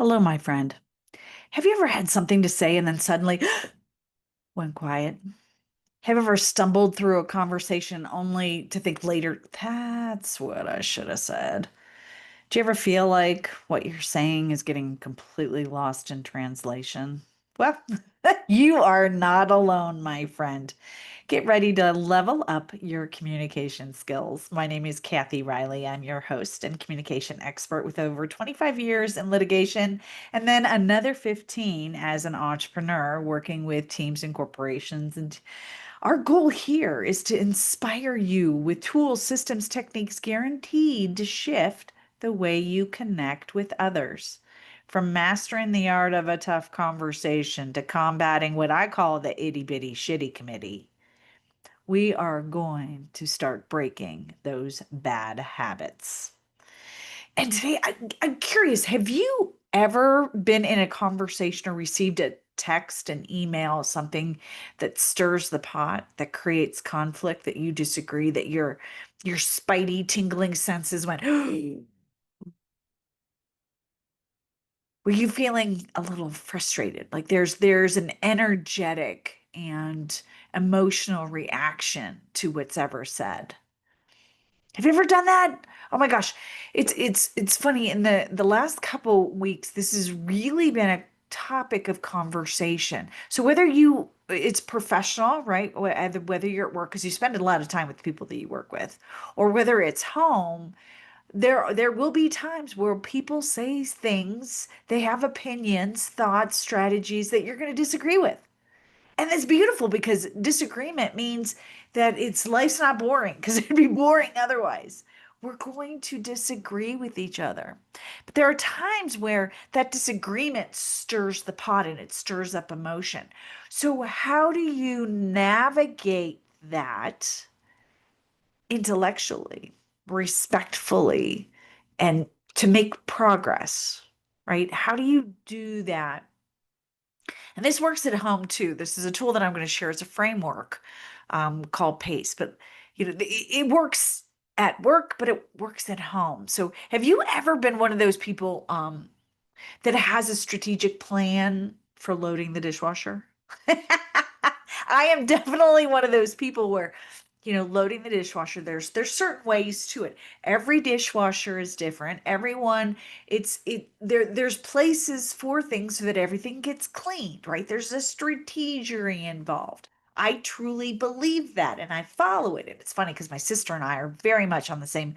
Hello, my friend. Have you ever had something to say and then suddenly went quiet? Have you ever stumbled through a conversation only to think later, that's what I should have said? Do you ever feel like what you're saying is getting completely lost in translation? Well, you are not alone, my friend. Get ready to level up your communication skills. My name is Kathy Riley. I'm your host and communication expert with over 25 years in litigation and then another 15 as an entrepreneur working with teams and corporations. And our goal here is to inspire you with tools, systems, techniques guaranteed to shift the way you connect with others. From mastering the art of a tough conversation to combating what I call the itty bitty shitty committee, we are going to start breaking those bad habits. And today, I'm curious, have you ever been in a conversation or received a text, an email, something that stirs the pot, that creates conflict, that you disagree, that your spidey tingling senses went, were you feeling a little frustrated? Like there's an energetic and emotional reaction to what's ever said. Have you ever done that? Oh my gosh. It's funny. In the last couple weeks, this has really been a topic of conversation. So whether it's professional, right? Whether you're at work, because you spend a lot of time with the people that you work with, or whether it's home, there will be times where people say things, they have opinions, thoughts, strategies that you're going to disagree with. And it's beautiful because disagreement means that life's not boring because it'd be boring otherwise. We're going to disagree with each other. But there are times where that disagreement stirs the pot and it stirs up emotion. So, how do you navigate that intellectually, respectfully, and to make progress, right? How do you do that? And this works at home too. This is a tool that I'm going to share as a framework called PACE. But it works at work, but it works at home. So, have you ever been one of those people that has a strategic plan for loading the dishwasher? I am definitely one of those people where, loading the dishwasher, there's certain ways to it. Every dishwasher is different. Everyone, there's places for things so that everything gets cleaned, right? There's a strategery involved. I truly believe that and I follow it. And it's funny because my sister and I are very much on the same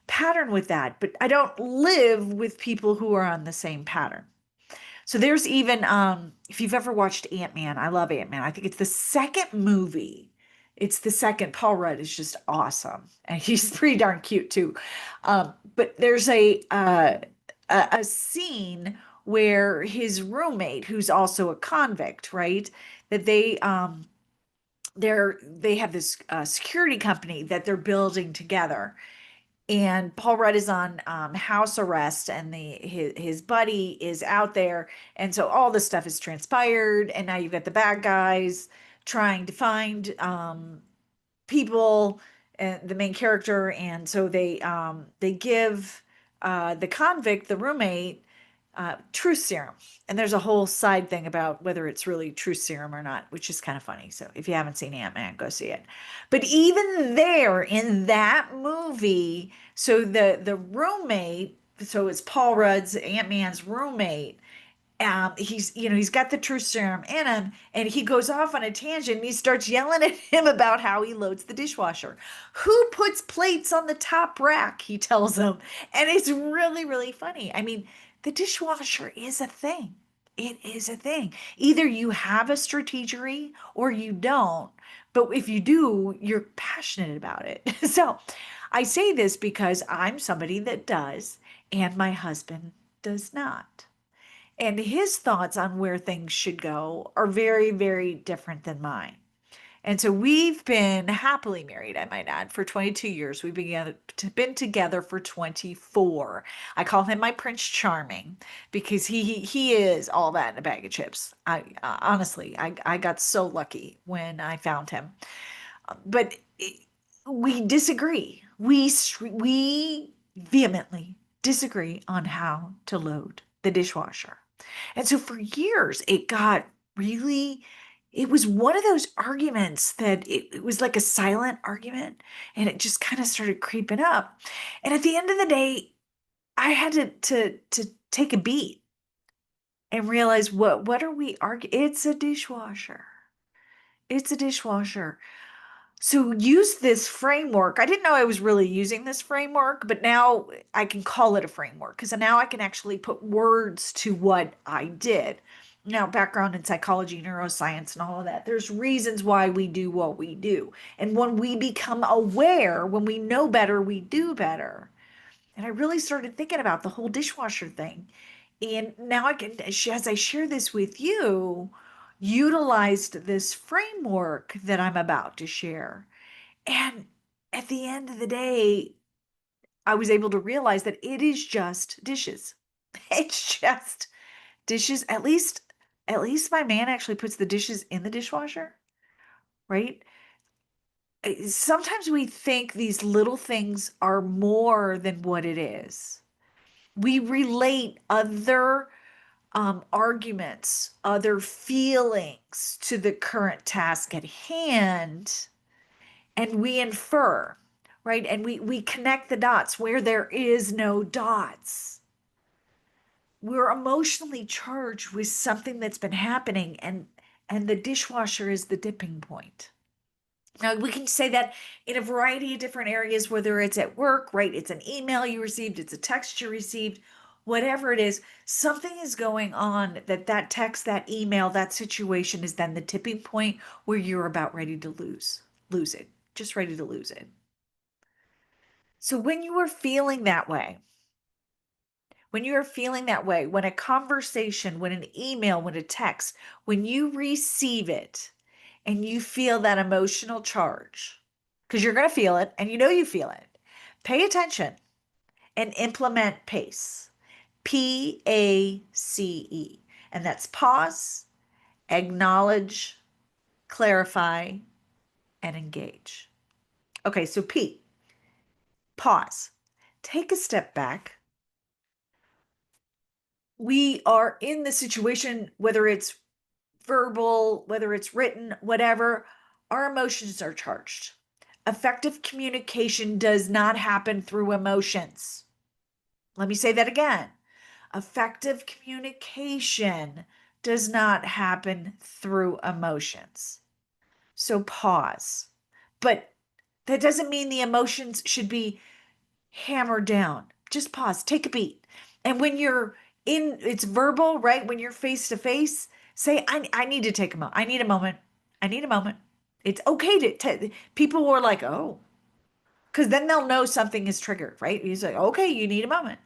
pattern with that, but I don't live with people who are on the same pattern. So there's even if you've ever watched Ant-Man, I love Ant-Man. I think it's the second movie. It's the second. Paul Rudd is just awesome, and he's pretty darn cute too. But there's a scene where his roommate, who's also a convict, right? That they have this security company that they're building together, and Paul Rudd is on house arrest, and his buddy is out there, and so all this stuff is transpired, and now you've got the bad guys trying to find people, the main character, and so they give the convict, the roommate, truth serum. And there's a whole side thing about whether it's really truth serum or not, which is kind of funny. So if you haven't seen Ant-Man, go see it. But even there in that movie, so the roommate, so it's Paul Rudd's Ant-Man's roommate. He's got the truth serum in him, and he goes off on a tangent and he starts yelling at him about how he loads the dishwasher. Who puts plates on the top rack? He tells him. And it's really, really funny. I mean, the dishwasher is a thing. It is a thing. Either you have a strategery or you don't. But if you do, you're passionate about it. So I say this because I'm somebody that does, and my husband does not. And his thoughts on where things should go are very, very different than mine. And so we've been happily married, I might add, for 22 years. Been together for 24. I call him my Prince Charming because he is all that in a bag of chips. Honestly, I got so lucky when I found him. But we disagree. We vehemently disagree on how to load the dishwasher. And so for years, it got really, it was one of those arguments that it was like a silent argument, and it just kind of started creeping up. And at the end of the day, I had to take a beat and realize what are we arguing? It's a dishwasher. It's a dishwasher. So use this framework. I didn't know I was really using this framework, but now I can call it a framework because now I can actually put words to what I did. Now, background in psychology, neuroscience, and all of that, there's reasons why we do what we do. And when we become aware, when we know better, we do better. And I really started thinking about the whole dishwasher thing. And now I can, as I share this with you, utilized this framework that I'm about to share. And at the end of the day, I was able to realize that it is just dishes. It's just dishes. At least my man actually puts the dishes in the dishwasher, right? Sometimes we think these little things are more than what it is. We relate other arguments, other feelings to the current task at hand, and we infer, right? And we connect the dots where there is no dots. We're emotionally charged with something that's been happening, and the dishwasher is the dipping point. Now, we can say that in a variety of different areas, whether it's at work, right? It's an email you received, it's a text you received, whatever it is, something is going on that text, that email, that situation is then the tipping point where you're about ready to lose it, just ready to lose it. So when you are feeling that way, when you are feeling that way, when a conversation, when an email, when a text, when you receive it, and you feel that emotional charge, because you're going to feel it and you know you feel it, pay attention and implement PACE. PACE. And that's pause, acknowledge, clarify, and engage. Okay, so P, pause. Take a step back. We are in the situation, whether it's verbal, whether it's written, whatever, our emotions are charged. Effective communication does not happen through emotions. Let me say that again. Effective communication does not happen through emotions. So pause. But that doesn't mean the emotions should be hammered down. Just pause, take a beat. And when you're it's verbal, right? When you're face to face, say, I need to take a moment. I need a moment. I need a moment. It's okay people were like, oh, because then they'll know something is triggered, right? You say, okay, you need a moment.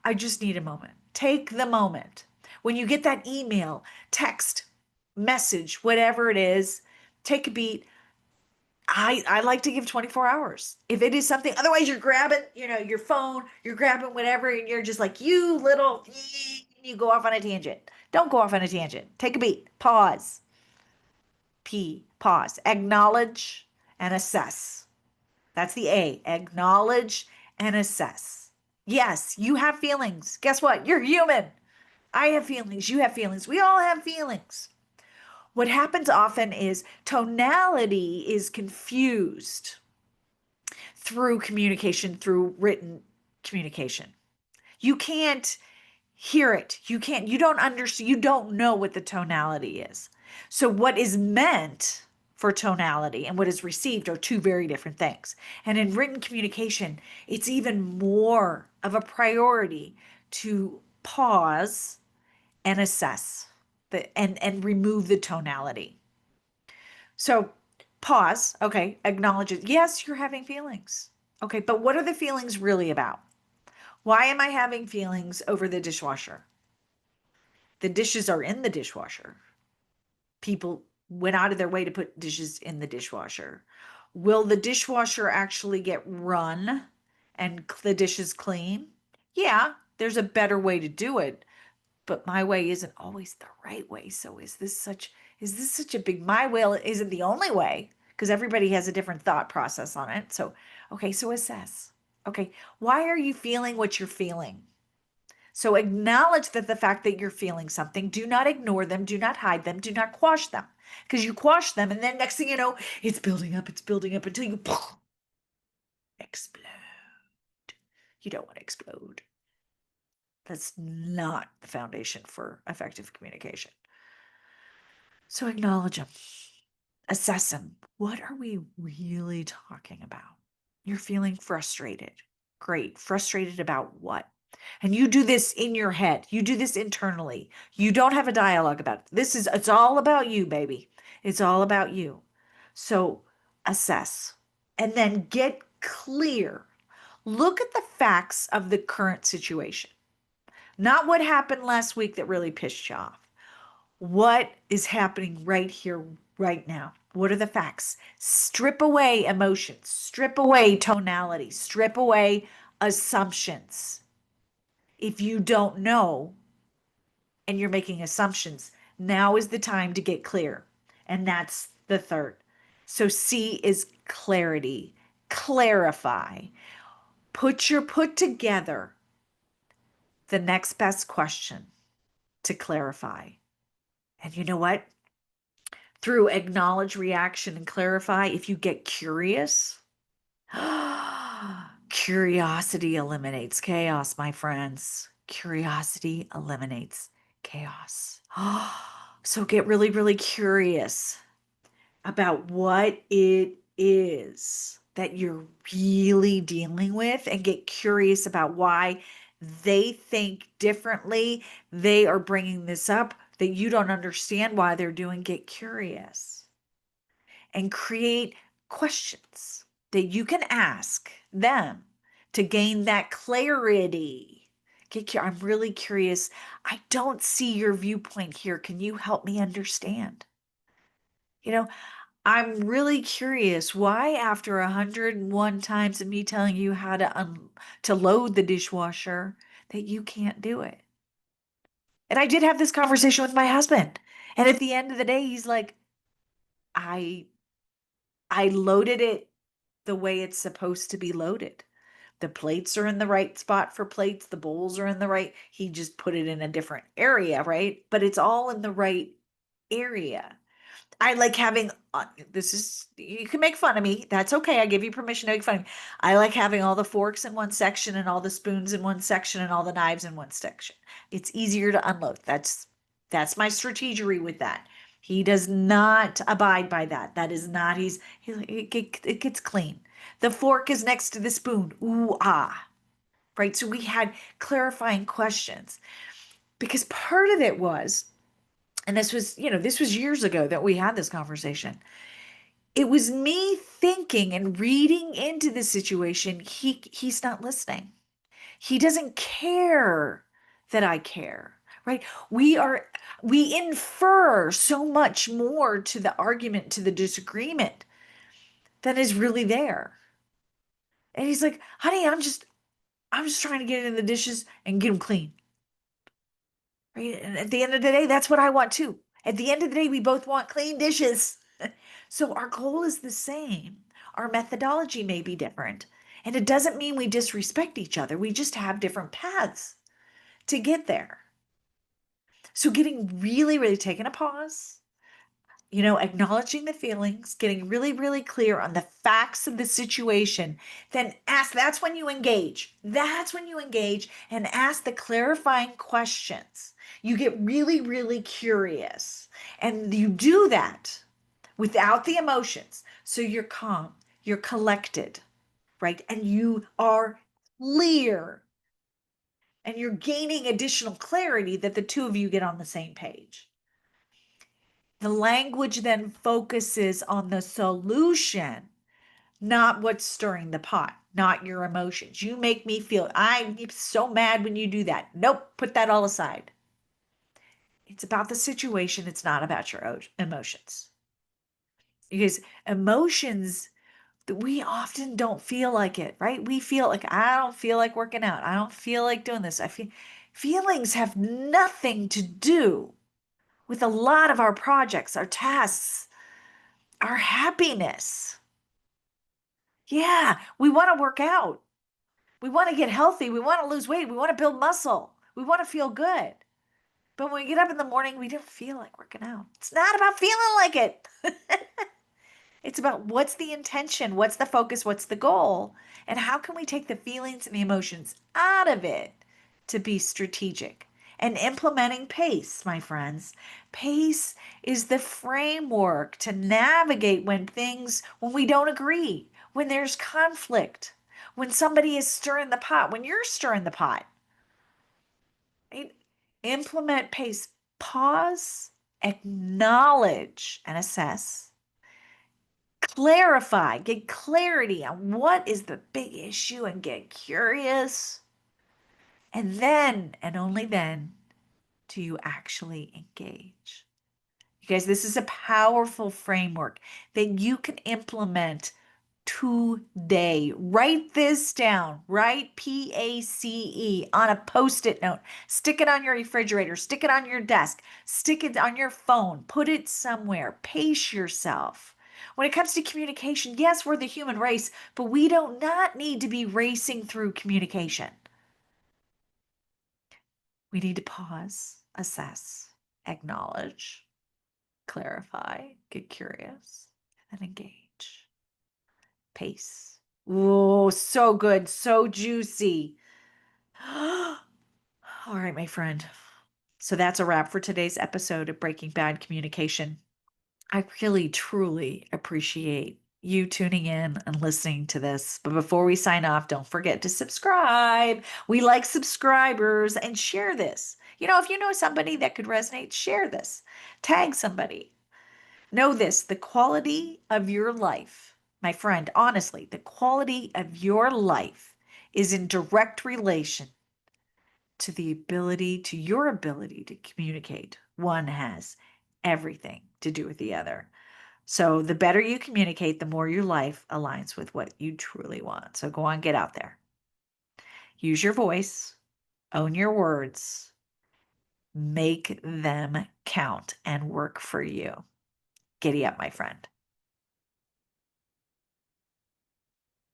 I just need a moment. Take the moment. When you get that email, text, message, whatever it is, take a beat. I like to give 24 hours. If it is something, otherwise you're grabbing, your phone, you're grabbing whatever, and you're just like, you little, you go off on a tangent. Don't go off on a tangent. Take a beat. Pause. Pause. Acknowledge and assess. That's the A. Acknowledge and assess. Yes, you have feelings. Guess what? You're human. I have feelings. You have feelings. We all have feelings. What happens often is tonality is confused through communication, through written communication. You can't hear it. You don't understand, you don't know what the tonality is. So what is meant for tonality and what is received are two very different things. And in written communication, it's even more of a priority to pause and assess and remove the tonality. So pause, okay, acknowledge it. Yes, you're having feelings. Okay, but what are the feelings really about? Why am I having feelings over the dishwasher? The dishes are in the dishwasher. People went out of their way to put dishes in the dishwasher. Will the dishwasher actually get run and the dishes clean? Yeah, there's a better way to do it, but my way isn't always the right way. So is this such a big, my way isn't the only way, because everybody has a different thought process on it. So, okay, so assess. Okay, why are you feeling what you're feeling? So acknowledge that the fact that you're feeling something, do not ignore them, do not hide them, do not quash them. Because you quash them, and then next thing you know, it's building up until you explode. You don't want to explode. That's not the foundation for effective communication. So acknowledge them, assess them. What are we really talking about? You're feeling frustrated. Great. Frustrated about what? And you do this in your head. You do this internally. You don't have a dialogue about it. It's all about you, baby. It's all about you. So assess and then get clear. Look at the facts of the current situation, not what happened last week that really pissed you off. What is happening right here, right now? What are the facts? Strip away emotions, strip away tonality, strip away assumptions. If you don't know and you're making assumptions, now is the time to get clear. And that's the third. So C is clarity, clarify, put together the next best question to clarify. And you know what? Through acknowledge, reaction, and clarify, if you get curious, curiosity eliminates chaos, my friends. Curiosity eliminates chaos. So get really, really curious about what it is that you're really dealing with, and get curious about why they think differently. They are bringing this up that you don't understand why they're doing. Get curious and create questions that you can ask them to gain that clarity. I'm really curious. I don't see your viewpoint here. Can you help me understand? You know, I'm really curious why, after 101 times of me telling you how to load the dishwasher, that you can't do it. And I did have this conversation with my husband. And at the end of the day, he's like, I I loaded it the way it's supposed to be loaded. The plates are in the right spot for plates, the bowls are in the right. He just put it in a different area, right? But it's all in the right area. I like having this is you can make fun of me. That's okay. I give you permission to make fun of me. I like having all the forks in one section and all the spoons in one section and all the knives in one section. It's easier to unload. That's my strategy with that. He does not abide by that. That is not it gets clean. The fork is next to the spoon. Ooh, ah. Right? So we had clarifying questions, because part of it was, and this was years ago that we had this conversation. It was me thinking and reading into the situation. He's not listening. He doesn't care that I care, right? We infer so much more to the argument, to the disagreement, than is really there. And he's like, honey, I'm just trying to get it in the dishes and get them clean. Right? And at the end of the day, that's what I want too. At the end of the day, we both want clean dishes. So our goal is the same. Our methodology may be different. And it doesn't mean we disrespect each other. We just have different paths to get there. So getting really, really taking a pause, acknowledging the feelings, getting really, really clear on the facts of the situation, then that's when you engage. That's when you engage and ask the clarifying questions. You get really, really curious. And you do that without the emotions. So you're calm, you're collected, right? And you are clear. And you're gaining additional clarity that the two of you get on the same page. The language then focuses on the solution, not what's stirring the pot, not your emotions. You make me feel, I'm so mad when you do that. Nope, put that all aside. It's about the situation. It's not about your emotions. Because emotions, we often don't feel like it, right? We feel like, I don't feel like working out. I don't feel like doing this. Feelings have nothing to do with a lot of our projects, our tasks, our happiness. Yeah, we want to work out. We want to get healthy. We want to lose weight. We want to build muscle. We want to feel good. But when we get up in the morning, we don't feel like working out. It's not about feeling like it. It's about what's the intention, what's the focus, what's the goal, and how can we take the feelings and the emotions out of it to be strategic. And implementing PACE, my friends. PACE is the framework to navigate when we don't agree, when there's conflict, when somebody is stirring the pot, when you're stirring the pot. Right? Implement PACE. Pause, acknowledge, and assess. Clarify, get clarity on what is the big issue and get curious. And then, and only then, do you actually engage. You guys, this is a powerful framework that you can implement today. Write this down. Write PACE on a post-it note. Stick it on your refrigerator. Stick it on your desk. Stick it on your phone. Put it somewhere. Pace yourself. When it comes to communication, yes, we're the human race, but we do not need to be racing through communication. We need to pause, assess, acknowledge, clarify, get curious, and engage. Pace. Oh, so good, so juicy. All right, my friend. So that's a wrap for today's episode of Breaking Bad Communication. I really, truly appreciate you tuning in and listening to this. But before we sign off, don't forget to subscribe. We like subscribers, and share this. If you know somebody that could resonate, share this. Tag somebody. Know this, the quality of your life, my friend, honestly, the quality of your life is in direct relation to your ability to communicate. One has everything to do with the other. So the better you communicate, the more your life aligns with what you truly want. So go on, get out there. Use your voice, own your words, make them count and work for you. Giddy up, my friend.